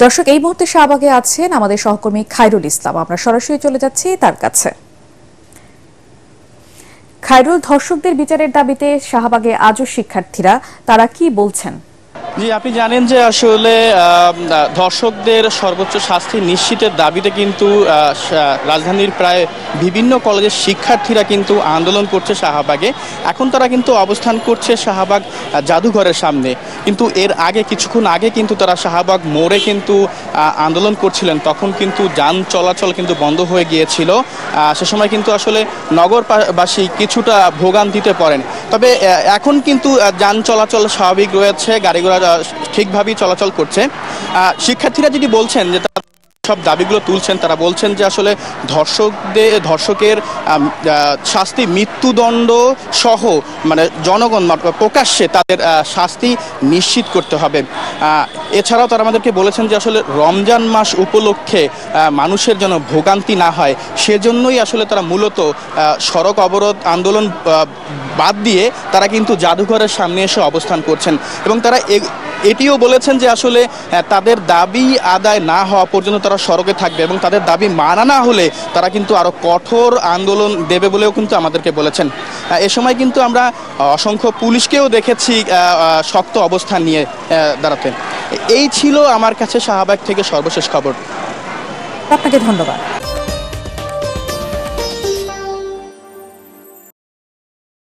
দর্শক, এই মুহূর্তে শাহবাগে আছেন আমাদের সহকর্মী খায়রুল ইসলাম। আমরা সরাসরি চলে যাচ্ছি তার কাছে। খায়রুল, ধর্ষকদের বিচারের দাবিতে শাহবাগে আজও শিক্ষার্থীরা, তারা কি বলছেন? জি, আপনি জানেন যে আসলে ধর্ষকদের সর্বোচ্চ শাস্তি নিশ্চিতের দাবিতে কিন্তু রাজধানীর প্রায় বিভিন্ন কলেজের শিক্ষার্থীরা কিন্তু আন্দোলন করছে শাহবাগে। এখন তারা কিন্তু অবস্থান করছে শাহবাগ জাদুঘরের সামনে। কিন্তু এর আগে কিছুক্ষণ আগে কিন্তু তারা শাহবাগ মোড়ে কিন্তু আন্দোলন করছিলেন। তখন কিন্তু যান চলাচল কিন্তু বন্ধ হয়ে গিয়েছিল। সে সময় কিন্তু আসলে নগরবাসী কিছুটা ভোগান্তিতে পড়েন। তবে এখন কিন্তু যান চলাচল স্বাভাবিক রয়েছে, গাড়ি ঘোড়া ঠিকভাবেই চলাচল করছে। শিক্ষার্থীরা যদি বলছেন যে সব দাবিগুলো তুলছেন, তারা বলছেন যে আসলে ধর্ষকের শাস্তি মৃত্যুদণ্ড সহ মানে জনগণ প্রকাশ্যে তাদের শাস্তি নিশ্চিত করতে হবে। এছাড়াও তারা আমাদেরকে বলেছেন যে আসলে রমজান মাস উপলক্ষে মানুষের যেন ভোগান্তি না হয়, সেজন্যই আসলে তারা মূলত সড়ক অবরোধ আন্দোলন বাদ দিয়ে তারা কিন্তু জাদুঘরের সামনে এসে অবস্থান করছেন। এবং তারা এটিও বলেছেন যে আসলে তাদের দাবি আদায় না হওয়া পর্যন্ত তারা সড়কে থাকবে এবং তাদের দাবি মানা না হলে তারা কিন্তু আরো কঠোর আন্দোলন দেবে বলেও কিন্তু আমাদেরকে বলেছেন। এ সময় কিন্তু আমরা অসংখ্য পুলিশকেও দেখেছি শক্ত অবস্থান নিয়ে দাঁড়াতে। এই ছিল আমার কাছে শাহবাগ থেকে সর্বশেষ খবর। আপনাকে ধন্যবাদ।